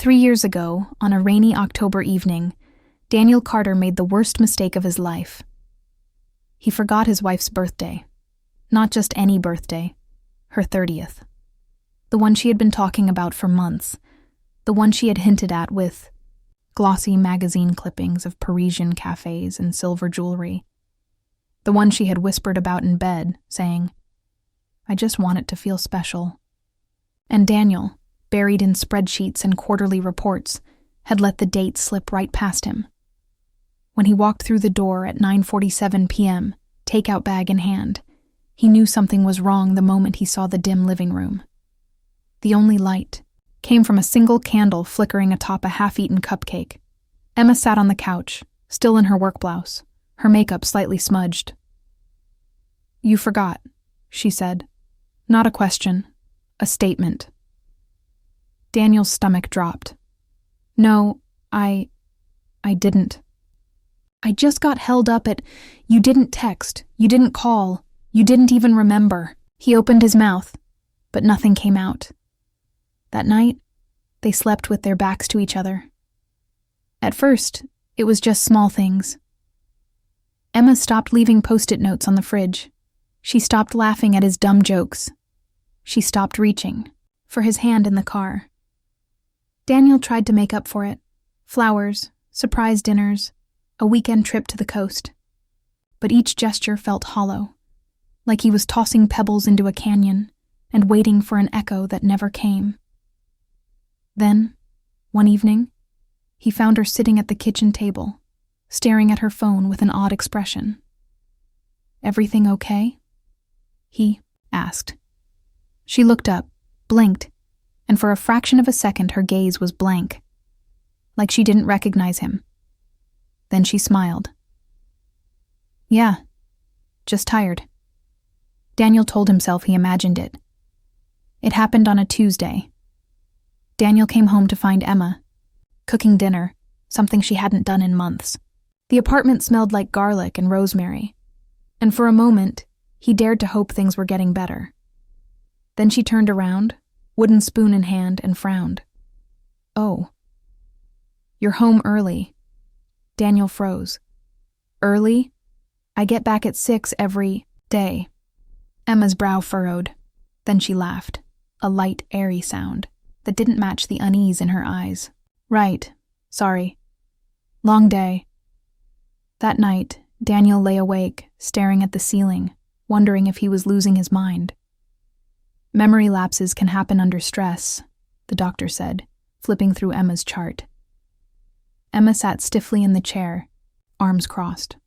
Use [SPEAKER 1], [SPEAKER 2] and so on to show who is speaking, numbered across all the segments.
[SPEAKER 1] 3 years ago, on a rainy October evening, Daniel Carter made the worst mistake of his life. He forgot his wife's birthday. Not just any birthday, her 30th. The one she had been talking about for months. The one she had hinted at with glossy magazine clippings of Parisian cafes and silver jewelry. The one she had whispered about in bed, saying, "I just want it to feel special." And Daniel, buried in spreadsheets and quarterly reports, had let the date slip right past him. When he walked through the door at 9:47 p.m., takeout bag in hand, he knew something was wrong the moment he saw the dim living room. The only light came from a single candle flickering atop a half-eaten cupcake. Emma sat on the couch, still in her work blouse, her makeup slightly smudged. "You forgot," she said. Not a question, a statement. Daniel's stomach dropped. "No, I didn't. I just got held up at, you didn't text, you didn't call, you didn't even remember." He opened his mouth, but nothing came out. That night, they slept with their backs to each other. At first, it was just small things. Emma stopped leaving post-it notes on the fridge. She stopped laughing at his dumb jokes. She stopped reaching for his hand in the car. Daniel tried to make up for it. Flowers, surprise dinners, a weekend trip to the coast. But each gesture felt hollow, like he was tossing pebbles into a canyon and waiting for an echo that never came. Then, one evening, he found her sitting at the kitchen table, staring at her phone with an odd expression. "Everything okay?" he asked. She looked up, blinked, and for a fraction of a second her gaze was blank, like she didn't recognize him. Then she smiled. "Yeah, just tired." Daniel told himself he imagined it. It happened on a Tuesday. Daniel came home to find Emma cooking dinner, something she hadn't done in months. The apartment smelled like garlic and rosemary, and for a moment, he dared to hope things were getting better. Then she turned around, wooden spoon in hand, and frowned. "Oh. You're home early." Daniel froze. "Early? I get back at 6 every day." Emma's brow furrowed. Then she laughed, a light, airy sound that didn't match the unease in her eyes. "Right. Sorry. Long day." That night, Daniel lay awake, staring at the ceiling, wondering if he was losing his mind. "Memory lapses can happen under stress," the doctor said, flipping through Emma's chart. Emma sat stiffly in the chair, arms crossed.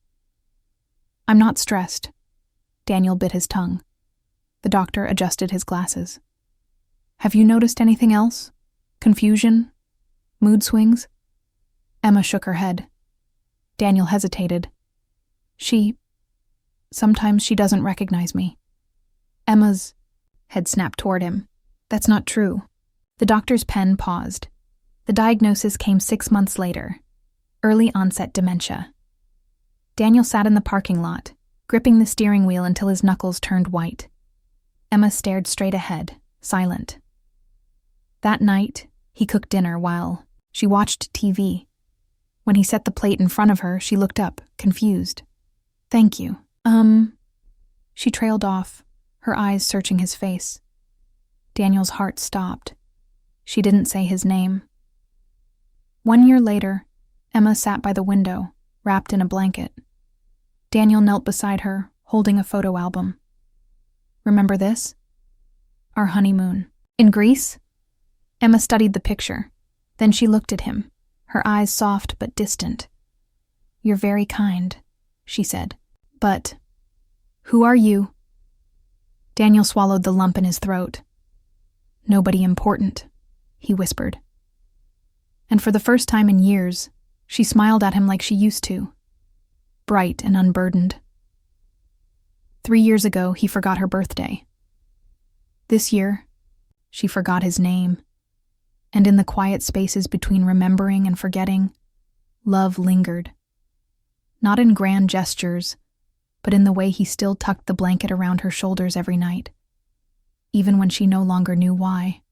[SPEAKER 1] "I'm not stressed." Daniel bit his tongue. The doctor adjusted his glasses. "Have you noticed anything else? Confusion? Mood swings?" Emma shook her head. Daniel hesitated. Sometimes she doesn't recognize me." Emma's head snapped toward him. "That's not true." The doctor's pen paused. The diagnosis came 6 months later. Early onset dementia. Daniel sat in the parking lot, gripping the steering wheel until his knuckles turned white. Emma stared straight ahead, silent. That night, he cooked dinner while she watched TV. When he set the plate in front of her, she looked up, confused. "Thank you. She trailed off, her eyes searching his face. Daniel's heart stopped. She didn't say his name. 1 year later, Emma sat by the window, wrapped in a blanket. Daniel knelt beside her, holding a photo album. "Remember this? Our honeymoon. In Greece?" Emma studied the picture. Then she looked at him, her eyes soft but distant. "You're very kind," she said. "But who are you?" Daniel swallowed the lump in his throat. "Nobody important," he whispered. And for the first time in years, she smiled at him like she used to, bright and unburdened. 3 years ago, he forgot her birthday. This year, she forgot his name. And in the quiet spaces between remembering and forgetting, love lingered. Not in grand gestures, but in the way he still tucked the blanket around her shoulders every night, even when she no longer knew why.